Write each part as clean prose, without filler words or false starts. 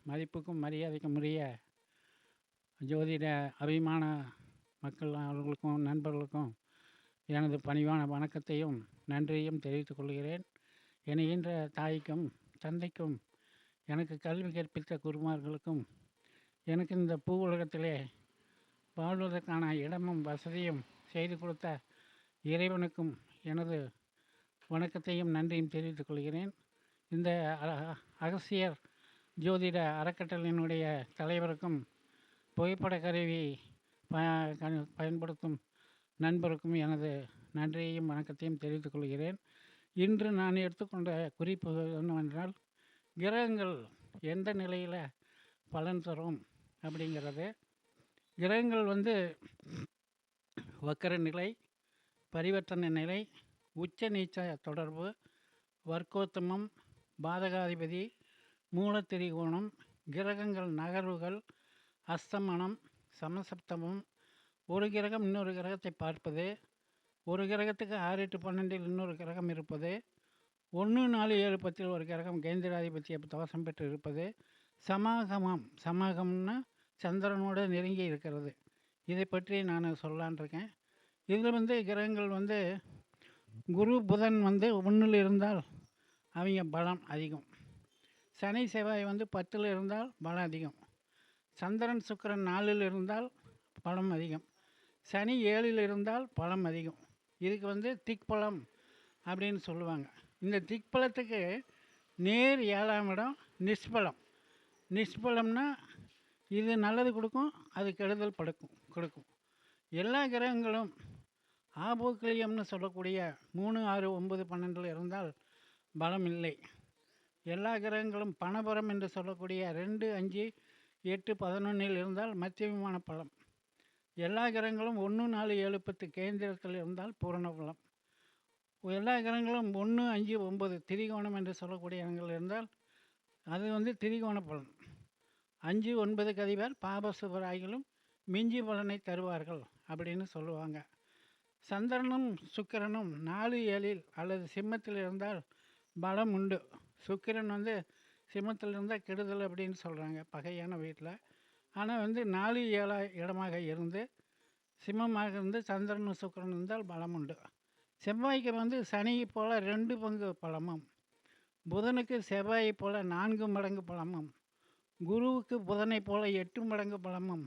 மதிப்புக்கும் மரியாதைக்கும் உரிய ஜோதிட அபிமான மக்கள் அவர்களுக்கும் நண்பர்களுக்கும் எனது பணிவான வணக்கத்தையும் நன்றியையும் தெரிவித்துக் கொள்கிறேன். இணைகின்ற தாய்க்கும் தந்தைக்கும், எனக்கு கல்வி கற்பித்த குருமார்களுக்கும், எனக்கு இந்த பூ உலகத்திலே வாழ்வதற்கான இடமும் வசதியும் செய்து கொடுத்த இறைவனுக்கும் எனது வணக்கத்தையும் நன்றியும் தெரிவித்துக் கொள்கிறேன். இந்த அகசியர் ஜோதிட அறக்கட்டளையினுடைய தலைவருக்கும், புகைப்பட கருவி பயன்படுத்தும் நண்பருக்கும் எனது நன்றியையும் வணக்கத்தையும் தெரிவித்துக் கொள்கிறேன். இன்று நான் எடுத்துக்கொண்ட குறிப்பு என்னவென்றால், கிரகங்கள் எந்த நிலையில் பலன் தரும் அப்படிங்கிறது. கிரகங்கள் வக்கர நிலை, பரிவர்த்தனை நிலை, உச்ச நீச்ச தொடர்பு, வர்க்கோத்தமம், பாதகாதிபதி, மூலத்திரிகோணம், கிரகங்கள் நகர்வுகள், அஸ்தமனம், சமசப்தமம், ஒரு கிரகம் இன்னொரு கிரகத்தை பார்ப்பது, ஒரு கிரகத்துக்கு 6, 8, 12 இன்னொரு கிரகம் இருப்பது, 1, 4, 7, 10 ஒரு கிரகம் கேந்திராதிபத்திய தோஷம் பெற்று இருப்பது, சமாகம்னா சந்திரனோடு நெருங்கி இருக்கிறது. இதை பற்றி நான் சொல்லலான் இருக்கேன். இதில் கிரகங்கள் குரு புதன் 1 இருந்தால் அவங்க பலம் அதிகம். சனி செவ்வாய் 10 இருந்தால் பலம் அதிகம். சந்திரன் சுக்கிரன் 4 இருந்தால் பலம் அதிகம். சனி 7 இருந்தால் பலம் அதிகம். இதுக்கு திக்பலம் அப்படின்னு சொல்லுவாங்க. இந்த திக்பலத்துக்கு நேர் 7ஆம் இடம் நிஷ்பலம். நிஷ்பலம்னா இது நல்லது கொடுக்கும், அது கெடுதல் கொடுக்கும். எல்லா கிரகங்களும் ஆபோக்கிலியம்னு சொல்லக்கூடிய 3, 6, 9, 12 இருந்தால் பலம் இல்லை. எல்லா கிரகங்களும் பணபரம் என்று சொல்லக்கூடிய 2, 5, 8, 11 இருந்தால் மத்தியமமான பலம். எல்லா கிரகங்களும் 1, 4, 7, 10 கேந்திரத்தில் இருந்தால் பூரண பலம். எல்லா கிரகங்களும் 1, 5, 9 திரிகோணம் என்று சொல்லக்கூடிய இடங்கள் இருந்தால் அது திரிகோண பலன். 5, 9 அதிபர் பாபசுபராகிலும் மிஞ்சி பலனை தருவார்கள் அப்படின்னு சொல்லுவாங்க. சந்திரனும் சுக்கிரனும் 4, 7 அல்லது சிம்மத்தில் இருந்தால் பலம் உண்டு. சுக்கிரன் சிம்மத்தில் இருந்தால் கெடுதல் அப்படின்னு சொல்கிறாங்க, பகையான வீட்டில். ஆனால் 4, 7 இடமாக இருந்து சிம்மமாக இருந்து சந்திரனும் சுக்கிரன் இருந்தால் பலம் உண்டு. செவ்வாய்க்கு சனியை போல் 2 பங்கு பலமும், புதனுக்கு செவ்வாயை போல் 4 மடங்கு பலமும், குருவுக்கு புதனை போல் 8 மடங்கு பலமும்,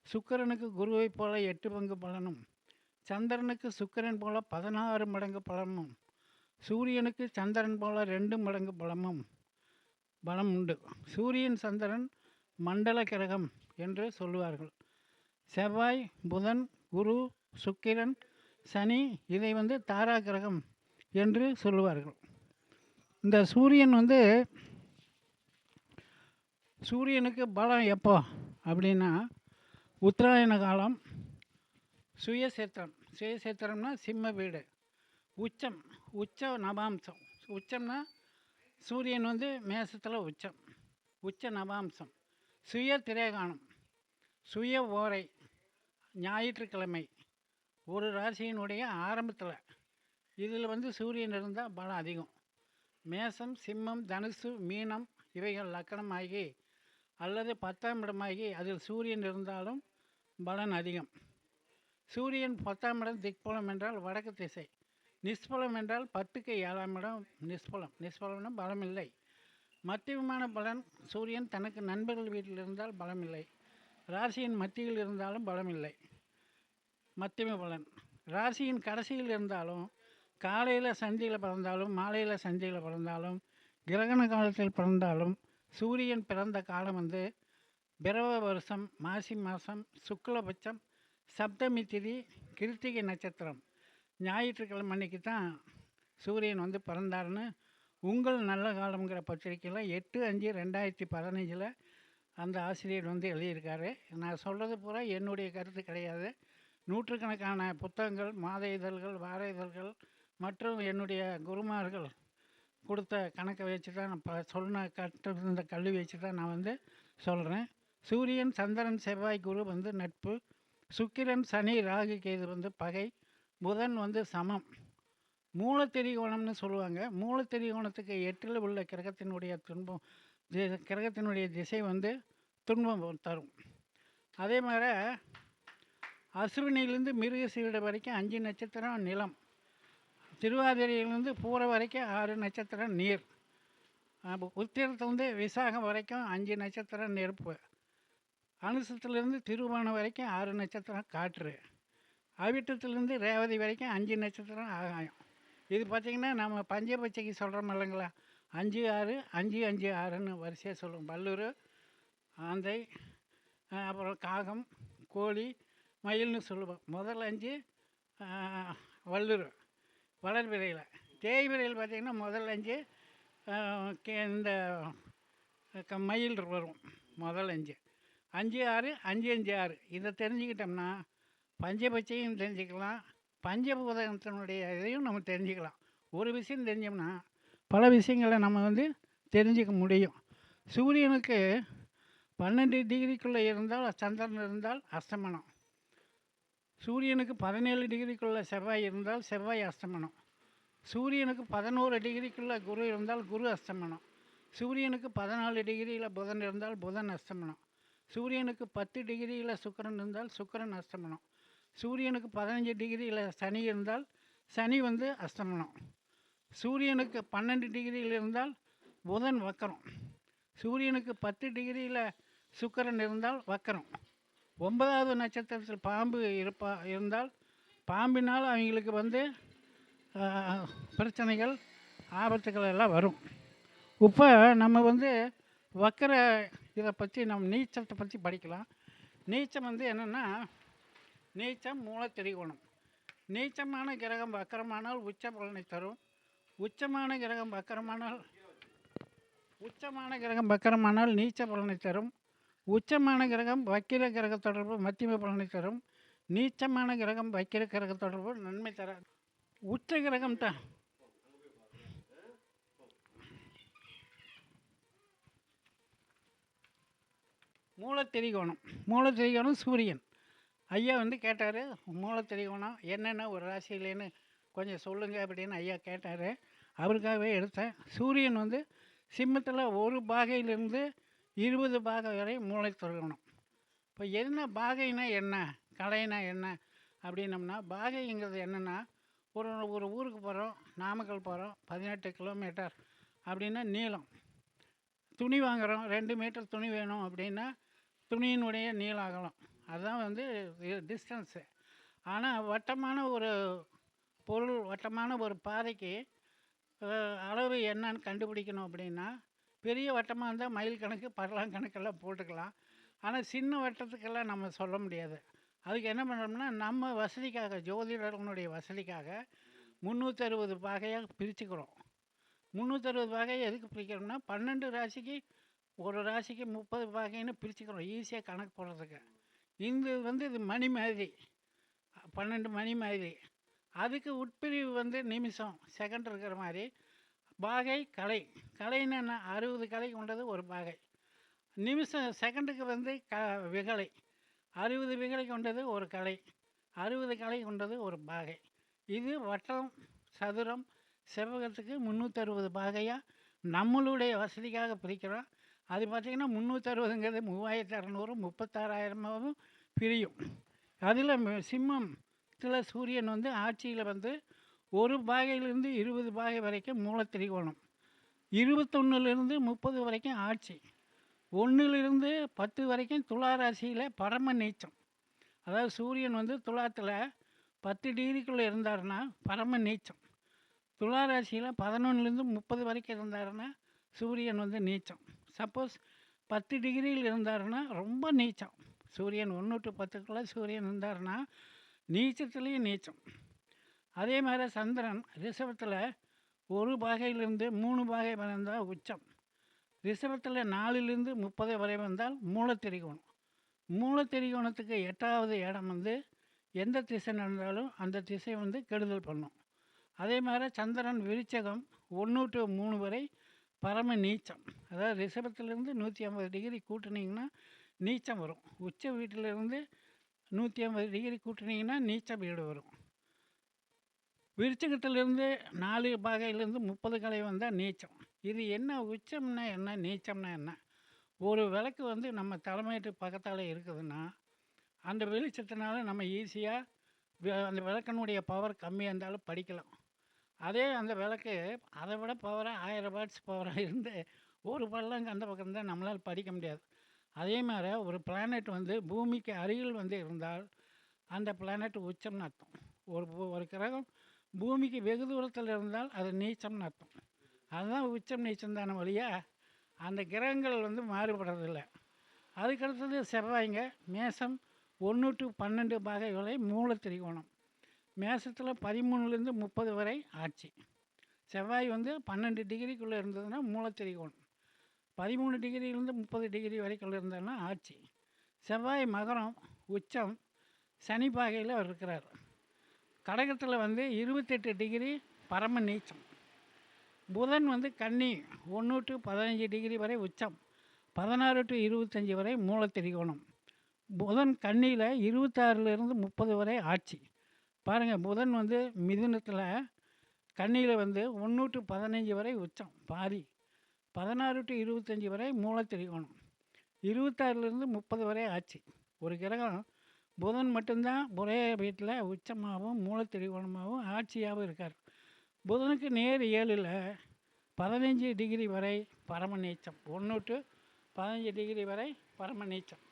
சுக்கிரனுக்கு குருவை போல் 8 பங்கு பலனும், சந்திரனுக்கு சுக்கிரன் போல் 16 மடங்கு பலமும், சூரியனுக்கு சந்திரன் போல் 2 மடங்கு பலம் உண்டு. சூரியன் சந்திரன் மண்டல கிரகம் என்று சொல்லுவார்கள். செவ்வாய், புதன், குரு, சுக்கிரன், சனி இதை தாரா கிரகம் என்று சொல்லுவார்கள். இந்த சூரியனுக்கு பலம் எப்போ அப்படின்னா, உத்தராயண காலம், சுயசேத்திரம்னா சிம்ம வீடு, உச்ச நவாம்சம். உச்சம்னா சூரியன் மேசத்தில் உச்ச நவாம்சம், சுய திரேகானம், சுய ஓரை, ஞாயிற்றுக்கிழமை, ஒரு ராசியினுடைய ஆரம்பத்தில். இதில் சூரியன் இருந்தால் பலம் அதிகம். மேசம், சிம்மம், தனுசு, மீனம் இவைகள் லக்கணம் ஆகி அல்லது 10ஆம் இடமாகி அதில் சூரியன் இருந்தாலும் பலன் அதிகம். சூரியன் 10ஆம் இடம் திக்பலம் என்றால் வடக்கு திசை. நிஷ்பலம் என்றால் 10க்கு 7ஆம் இடம் நிஷ்பலம்னா பலம் இல்லை. மத்தியமான பலன், சூரியன் தனக்கு நண்பர்கள் வீட்டில் இருந்தால் பலம் இல்லை. ராசியின் மத்தியில் இருந்தாலும் பலம் இல்லை. மத்தியம பலன் ராசியின் கடைசியில் இருந்தாலும், காலையில் சந்தியில் பிறந்தாலும் மாலையில் சந்தியில் பிறந்தாலும் கிரகண காலத்தில் பிறந்தாலும், சூரியன் பிறந்த காலம் பிறவ வருஷம் மாசி மாதம் சுக்லபட்சம் சப்தமி திதி கிருத்திகை நட்சத்திரம் ஞாயிற்றுக்கிழமை அன்னைக்கு தான் சூரியன் பிறந்தாருன்னு உங்கள் நல்ல காலம்ங்கிற பத்திரிக்கையில் 8/5/2015 அந்த ஆசிரியர் எழுதியிருக்காரு. நான் சொல்கிறது பூரா என்னுடைய கருத்து கிடையாது. நூற்றுக்கணக்கான புத்தகங்கள், மாத இதழ்கள், வார இதழ்கள் மற்றும் என்னுடைய குருமார்கள் கொடுத்த கணக்கை வச்சு தான் நான் சொன்ன கற்றிருந்த கல்வி வச்சு தான் நான் சொல்கிறேன். சூரியன், சந்திரன், செவ்வாய், குரு நட்பு, சுக்கிரன், சனி, ராகு, கேது பகை, புதன் சமம். மூலத்திரிகோணம்னு சொல்லுவாங்க. மூலத்திரிகோணத்துக்கு 8ல் உள்ள கிரகத்தினுடைய துன்பம் கிரகத்தினுடைய திசை வந்து துன்பம் தரும். அதே மாதிரி அசுவினியிலேருந்து மிருகசீரிட வரைக்கும் 5 நட்சத்திரம் நிலம், திருவாதிரையிலேருந்து பூர வரைக்கும் 6 நட்சத்திரம் நீர், உத்திரத்துலேருந்து விசாகம் வரைக்கும் 5 நட்சத்திரம் நெருப்பு, அனுசத்திலேருந்து திருவோணம் வரைக்கும் 6 நட்சத்திரம் காற்று, அவிட்டத்திலேருந்து ரேவதி வரைக்கும் 5 நட்சத்திரம் ஆகாயம். இது பார்த்திங்கன்னா நம்ம பஞ்சபட்சைக்கு சொல்கிறோம் இல்லைங்களா, 5 6 5 5 6ன்னு வரிசையாக சொல்லுவோம். வல்லூர், ஆந்தை, அப்புறம் காகம், கோழி, மயில்னு சொல்லுவோம். முதல் 5 வல்லூர் வளர்பிறையில். தேய்பிறையில் பார்த்திங்கன்னா முதல் 5 இந்த மயில் வரும். முதல் 5 5 6 5 5 6 இதை தெரிஞ்சுக்கிட்டோம்னா பஞ்சபட்சையும் தெரிஞ்சுக்கலாம், பஞ்சபூதத்தினுடைய இதையும் நம்ம தெரிஞ்சுக்கலாம். ஒரு விஷயம் தெரிஞ்சோம்னா பல விஷயங்களை நம்ம வந்து தெரிஞ்சுக்க முடியும். சூரியனுக்கு 12 டிகிரிக்குள்ளே இருந்தால் சந்திரன் இருந்தால் அஸ்தமனம், சூரியனுக்கு 17 டிகிரிக்குள்ளே செவ்வாய் இருந்தால் செவ்வாய் அஸ்தமனம், சூரியனுக்கு 11 டிகிரிக்குள்ளே குரு இருந்தால் குரு அஸ்தமனம், சூரியனுக்கு 14 டிகிரியில் புதன் இருந்தால் புதன் அஸ்தமனம், சூரியனுக்கு 10 டிகிரியில் சுக்கிரன் இருந்தால் சுக்கிரன் அஸ்தமனம், சூரியனுக்கு 15 டிகிரியில் சனி இருந்தால் சனி வந்து அஸ்தமனம், சூரியனுக்கு 12 டிகிரியில் இருந்தால் புதன் வக்கரம், சூரியனுக்கு 10 டிகிரியில் சுக்கிரன் இருந்தால் வக்கரம். 9வது நட்சத்திரத்தில் பாம்பு இருந்தால் பாம்பினால் அவங்களுக்கு வந்து பிரச்சனைகள் ஆபத்துக்கள் எல்லாம் வரும். இப்போ நம்ம வந்து வக்கர இதை பற்றி நம்ம நீச்சத்தை பற்றி படிக்கலாம். நீச்சம் வந்து என்னென்னா, நீச்சம் மூலத்திரிகோணம். நீச்சமான கிரகம் வக்கரமானால் உச்ச பலனை தரும், உச்சமான கிரகம் வக்கரமானால் நீச்ச பலனை தரும், உச்சமான கிரகம் வக்கிர கிரக தொடர்பு மத்தியம பலனை தரும், நீச்சமான கிரகம் வக்கிர கிரக தொடர்பு நன்மை தராது. உச்ச கிரகம் தான் மூலத்திரிகோணம் சூரியன். ஐயா வந்து கேட்டார், மூலத்திரிகோணம் என்னென்ன ஒரு ராசியிலேன்னு கொஞ்சம் சொல்லுங்கள் அப்படின்னு ஐயா கேட்டார். அவருக்காகவே எடுத்தேன். சூரியன் வந்து சிம்மத்தில் ஒரு பாகையிலிருந்து 20 பாகை வரை மூலத்திரிகோணம். இப்போ என்ன பாகைனா என்ன, கலைனா என்ன அப்படின்னம்னா, பாகைங்கிறது என்னென்னா, ஒரு ஊருக்கு போகிறோம், நாமக்கல் போகிறோம், 18 கிலோமீட்டர் அப்படின்னா நீளம். துணி வாங்குகிறோம், 2 மீட்டர் துணி வேணும் அப்படின்னா துணியினுடைய நீளம் அகலம், அதுதான் வந்து டிஸ்டன்ஸு. ஆனால் வட்டமான ஒரு பொருள், வட்டமான ஒரு பாதைக்கு அளவு என்னன்னு கண்டுபிடிக்கணும் அப்படின்னா, பெரிய வட்டமாக இருந்தால் மைல் கணக்கு பரலாம் கணக்கெல்லாம் போட்டுக்கலாம். ஆனால் சின்ன வட்டத்துக்கெல்லாம் நம்ம சொல்ல முடியாது. அதுக்கு என்ன பண்ணுறோம்னா, நம்ம வசதிக்காக, ஜோதிடர்களுடைய வசதிக்காக 360 பாகையாக பிரிச்சுக்கிறோம். 360 பாகையை எதுக்கு பிரிக்கிறோம்னா, 12 ராசிக்கு ஒரு ராசிக்கு 30 பாகைன்னு பிரிச்சுக்கிறோம், ஈஸியாக கணக்கு போடுறதுக்கு. இது மணி மாதிரி, 12 மணி மாதிரி. அதுக்கு உட்பிரிவு வந்து நிமிஷம், செகண்ட் இருக்கிற மாதிரி. பாகை கலைன்னு என்ன, 60 கலை கொண்டது ஒரு பாகை. நிமிஷம் செகண்டுக்கு வந்து விகலை, 60 விகலை கொண்டது ஒரு கலை, 60 கலை கொண்டது ஒரு பாகை. இது வட்டம், சதுரம், செவ்வகத்துக்கு 360 பாகையாக நம்மளுடைய வசதிக்காக பிரிக்கிறோம். அது பார்த்திங்கன்னா 360ங்கிறது 3600 36,000 பிரியும். அதில் சிம்மத்தில் சூரியன் வந்து ஆட்சியில் வந்து ஒரு பாகையிலிருந்து 20 பாகை வரைக்கும் மூலத்திரிகோணம், 21லிருந்து 30 வரைக்கும் ஆட்சி, 1லிருந்து 10 வரைக்கும் துலா ராசியில் பரம நீச்சம். அதாவது சூரியன் வந்து துலாத்தில் 10 டிகிரிக்குள்ளே இருந்தாருன்னா பரம நீச்சம். துலா ராசியில் 11லேருந்து 30 வரைக்கும் இருந்தாருன்னா சூரியன் வந்து நீச்சம். சப்போஸ் 10 டிகிரியில் இருந்தாருன்னா ரொம்ப நீச்சம். சூரியன் 1 to 10க்குள்ளே சூரியன் இருந்தாருன்னா நீச்சத்துலேயும் நீச்சம். அதே மாதிரி சந்திரன் ரிஷபத்தில் ஒரு பாகையிலிருந்து 3 பாகை வரை வந்தால் உச்சம், ரிஷபத்தில் 4லிருந்து 30 வரை வந்தால் மூலத்திரிகோணம். மூலத்திரிகோணத்துக்கு 8வது இடம் வந்து எந்த திசை நடந்தாலும் அந்த திசை வந்து கெடுதல் பண்ணும். அதே மாதிரி சந்திரன் விருச்சகம் 1 to 3 வரை பரம நீச்சம். அதாவது ரிஷபத்திலிருந்து 150 டிகிரி கூட்டினீங்கன்னா நீச்சம் வரும். உச்ச வீட்டிலிருந்து 150 டிகிரி கூட்டினீங்கன்னா நீச்சம் வீடு வரும். விருச்சகத்திலிருந்து 4 பாகையிலேருந்து 30 கலை வந்தால் நீச்சம். இது என்ன உச்சம்னா என்ன, நீச்சம்னா என்ன? ஒரு விளக்கு வந்து நம்ம தலைமையேட்டு பக்கத்தால இருக்குதுன்னா, அந்த வெளிச்சத்தினால நம்ம ஈஸியா அந்த விளக்கினுடைய பவர் கம்மியா இருந்தாலும் படிக்கலாம். அதே அந்த விளக்கு அதை விட பவரா 1000 வாட்ஸ் பவரா இருந்து ஒரு பல்லங்க அந்த பக்கம் இருந்தா நம்மளால படிக்க முடியாது. அதே மாரி ஒரு பிளானெட் வந்து பூமிக்கு அருகில் வந்து இருந்தால், அந்த பிளானெட் உச்சம்னு அர்த்தம். ஒரு கிரகம் பூமிக்கு வெகு தூரத்தில் இருந்தால் அது நீச்சம்னு அர்த்தம். அதுதான் உச்சம், நீச்சம் தானே ஒழிய, அந்த கிரகங்கள் வந்து மாறுபடுறதில்ல. அதுக்கடுத்தது செவ்வாய்ங்க. மேசம் 1 to 12 பாகை வரை மூல திரிகோணம். மேசத்தில் 13லேருந்து 30 வரை ஆட்சி. செவ்வாய் வந்து 12 டிகிரிக்குள்ளே இருந்ததுன்னா மூல திரிகோணம். 13 டிகிரியிலேருந்து 30 டிகிரி வரைக்குள்ள இருந்ததுன்னா ஆட்சி. செவ்வாய் மகரம் உச்சம். சனி பாகையில் அவர் இருக்கிறார். கடகத்தில் வந்து 28 டிகிரி பரம நீச்சம். புதன் வந்து கன்னி 1 to 15 டிகிரி வரை உச்சம். 16 to 25 வரை மூல திரிகோணம். புதன் கன்னியில் 26லேருந்து 30 வரை ஆட்சி. பாருங்கள், புதன் வந்து மிதுனத்தில் கன்னியில் வந்து 1 to 15 வரை உச்சம் பாரி. 16 to 25 வரை மூல திரிகோணம். 26லேருந்து 30 வரை ஆட்சி. ஒரு கிரகம் புதன் மட்டும்தான் ஒரே வீட்டில் உச்சமாகவும் மூல திரிகோணமாகவும் ஆட்சியாகவும் இருக்கார். புதனுக்கு நேர் 7ல் 15 டிகிரி வரை பரம நீச்சம். 1 to 15 டிகிரி வரை பரம நீச்சம்.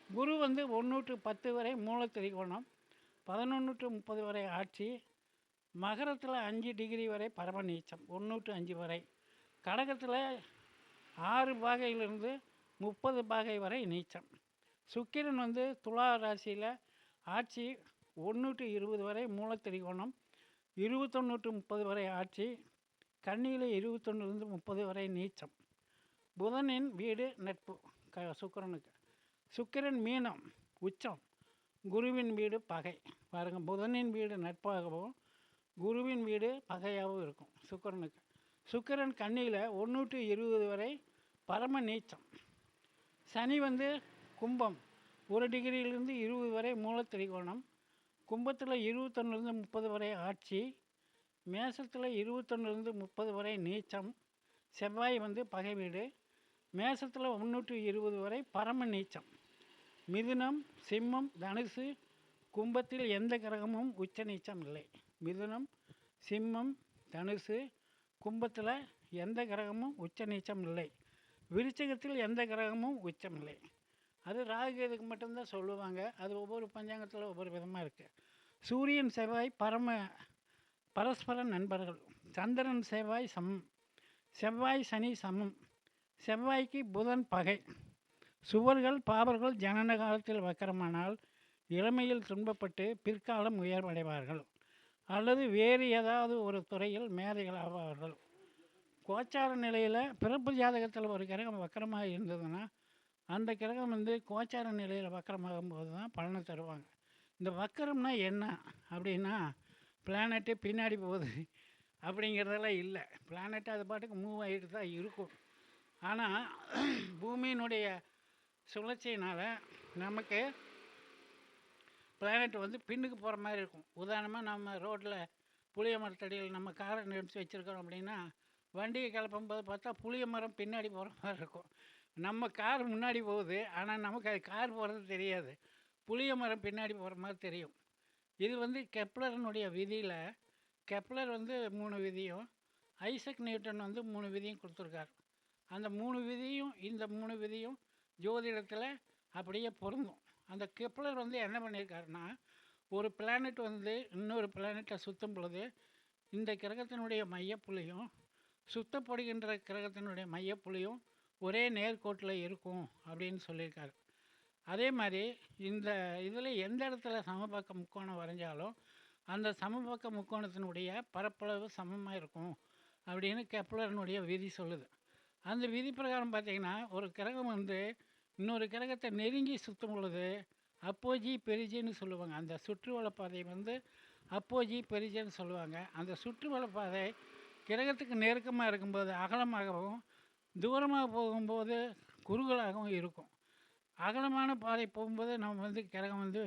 குரு வந்து 1 to 10 வரை மூல திரிகோணம். 11 to 30 வரை ஆட்சி. மகரத்தில் 5 டிகிரி வரை பரம நீச்சம். 1 to 5 வரை. கடகத்தில் 6 பாகையிலிருந்து 30 பாகை வரை நீச்சம். சுக்கிரன் வந்து துலா ராசியில் ஆட்சி. 1 to 20 வரை மூல திரிகோணம். 21 to 30 வரை ஆட்சி. கன்னியில் 21லேருந்து 30 வரை நீச்சம். புதனின் வீடு நட்பு சுக்கிரனுக்கு. சுக்கிரன் மீனம் உச்சம். குருவின் வீடு பகை. பாருங்கள், புதனின் வீடு நட்பாகவும் குருவின் வீடு பகையாகவும் இருக்கும் சுக்கிரனுக்கு. சுக்கிரன் கன்னியில் 1 to 20 வரை பரம நீச்சம். சனி வந்து கும்பம் 1 டிகிரியிலிருந்து 20 வரை மூல திரிகோணம். கும்பத்தில் 21லேருந்து 30 வரை ஆட்சி. மேசத்தில் 21லேருந்து 30 வரை நீச்சம். செவ்வாய் வந்து பகை வீடு. மேசத்தில் 1 to 20 வரை பரம நீச்சம். மிதுனம், சிம்மம், தனுசு, கும்பத்தில் எந்த கிரகமும் உச்ச நீச்சம் இல்லை. மிதுனம், சிம்மம், தனுசு, கும்பத்தில் எந்த கிரகமும் உச்ச நீச்சம் இல்லை. விருச்சிகத்தில் எந்த கிரகமும் உச்சம் இல்லை. அது ராகுகேதுக்கு மட்டும்தான் சொல்லுவாங்க. அது ஒவ்வொரு பஞ்சாங்கத்தில் ஒவ்வொரு விதமாக இருக்குது. சூரியன் செவ்வாய் பரஸ்பர நண்பர்கள். சந்திரன் செவ்வாய் சமம். செவ்வாய் சனி சமம். செவ்வாய்க்கு புதன் பகை. சுவர்கள் பாவர்கள் ஜனன காலத்தில் வக்கரமானால் இளமையில் துன்பப்பட்டு பிற்காலம் உயர்வடைவார்கள் அல்லது வேறு ஏதாவது ஒரு துறையில் மேதைகள் ஆவார்கள். கோச்சார நிலையில் பிறப்பு ஜாதகத்தில் ஒரு கிரகம் வக்கரமாக இருந்ததுன்னா அந்த கிரகம் வந்து கோச்சார நிலையில் வக்கரமாகும் போது தான் பலனை தருவாங்க. இந்த வக்கரம்னா என்ன அப்படின்னா, பிளானெட்டு பின்னாடி போகுது அப்படிங்கிறதெல்லாம் இல்லை. பிளானெட்டு அது பாட்டுக்கு மூவ் ஆகிட்டு தான் இருக்கும். ஆனால் பூமியினுடைய சுழற்சியினால் நமக்கு பிளானெட் வந்து பின்னுக்கு போகிற மாதிரி இருக்கும். உதாரணமாக நம்ம ரோட்டில் புளிய மரத்தடியில் நம்ம காரை நிறுத்தி வச்சுருக்கோம் அப்படின்னா, வண்டியை கிளப்பும்போது பார்த்தா புளிய மரம் பின்னாடி போகிற மாதிரி இருக்கும். நம்ம கார் முன்னாடி போகுது, ஆனால் நமக்கு அது கார் போகிறது தெரியாது. புளிய மரம் பின்னாடி போகிற மாதிரி தெரியும். இது வந்து கெப்லர்னுடைய விதியில் கெப்லர் வந்து 3 விதியும், ஐசக் நியூட்டன் வந்து 3 விதியும் கொடுத்துருக்காரு. அந்த 3 விதியும் இந்த 3 விதியும் ஜோதிடத்தில் அப்படியே பொருந்தும். அந்த கெப்லர் வந்து என்ன பண்ணியிருக்காருன்னா, ஒரு பிளானெட் வந்து இன்னொரு பிளானெட்டை சுற்றும் பொழுது இந்த கிரகத்தினுடைய மையப்புள்ளியும் சுத்தப்படுகின்ற கிரகத்தினுடைய மையப்புள்ளியும் ஒரே நேர்கோட்டில் இருக்கும் அப்படின்னு சொல்லியிருக்காரு. அதே மாதிரி இந்த இதில் எந்த இடத்துல சமபக்க முக்கோணம் வரைஞ்சாலும் அந்த சமபக்க முக்கோணத்தினுடைய பரப்பளவு சமமாக இருக்கும் அப்படின்னு கெப்லர்னுடைய விதி சொல்லுது. அந்த விதி பிரகாரம் பார்த்திங்கன்னா, ஒரு கிரகம் வந்து இன்னொரு கிரகத்தை நெருங்கி சுற்றும் பொழுது அப்போஜி பெரிஜின்னு சொல்லுவாங்க. அந்த சுற்றுவள பாதை வந்து அப்போஜி பெரிஜின்னு சொல்லுவாங்க. அந்த சுற்றுவள பாதை கிரகத்துக்கு நெருக்கமாக இருக்கும்போது அகலமாகவும், தூரமாக போகும்போது குறுகலாகவும் இருக்கும். அகலமான பாதை போகும்போது நம்ம வந்து கிரகம் வந்து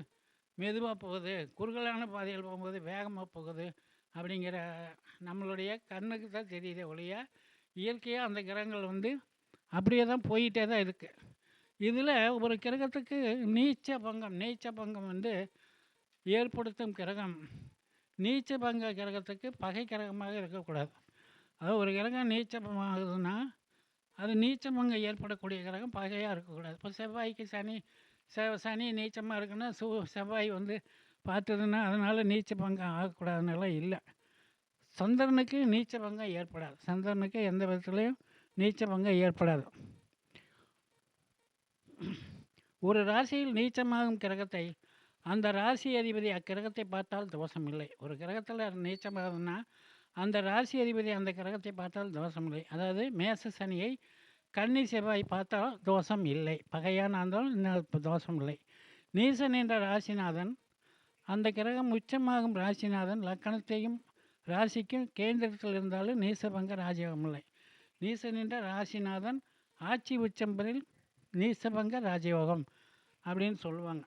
மெதுவாக போகுது, குறுகலான பாதைகள் போகும்போது வேகமாக போகுது அப்படிங்கிற நம்மளுடைய கண்ணுக்கு தான் தெரியுதே ஒழிய இயற்கையாக அந்த கிரகங்கள் வந்து அப்படியே தான் போயிட்டே தான் இருக்குது. இதில் ஒரு கிரகத்துக்கு நீச்ச பங்கம் வந்து ஏற்படுத்தும் கிரகம் நீச்ச பங்க கிரகத்துக்கு பகை கிரகமாக இருக்கக்கூடாது. அதாவது ஒரு கிரகம் நீச்சமாகுதுன்னா அது நீச்சபங்கம் ஏற்படக்கூடிய கிரகம் பகையாக இருக்கக்கூடாது. இப்போ செவ்வாய்க்கு சனி நீச்சமாக இருக்குன்னா செவ்வாய் வந்து பார்த்ததுன்னா அதனால் நீச்ச பங்கம் ஆகக்கூடாதுன்னெல்லாம் இல்லை. சந்திரனுக்கு நீச்ச பங்கம் ஏற்படாது. சந்திரனுக்கு எந்த விதத்துலேயும் நீச்ச பங்கம் ஏற்படாது. ஒரு ராசியில் நீச்சமாகும் கிரகத்தை அந்த ராசி அதிபதி அக்கிரகத்தை பார்த்தால் தோஷம் இல்லை. ஒரு கிரகத்தில் நீச்சமாகுதுன்னா அந்த ராசி அதிபதி அந்த கிரகத்தை பார்த்தால் தோஷம் இல்லை. அதாவது மேச சனியை கன்னி செவ்வாய் பார்த்தால் தோஷம் இல்லை. பகையான இருந்தாலும் இன்னும் தோஷம் இல்லை. நீசன் என்ற ராசிநாதன் அந்த கிரகம் உச்சமாகும் ராசிநாதன் லக்கணத்தையும் ராசிக்கும் கேந்திரத்தில் இருந்தாலும் நீசபங்க ராஜயோகம் இல்லை. நீசன் என்ற ராசிநாதன் ஆட்சி உச்சம்பரில் நீசபங்க ராஜயோகம் அப்படின்னு சொல்லுவாங்க.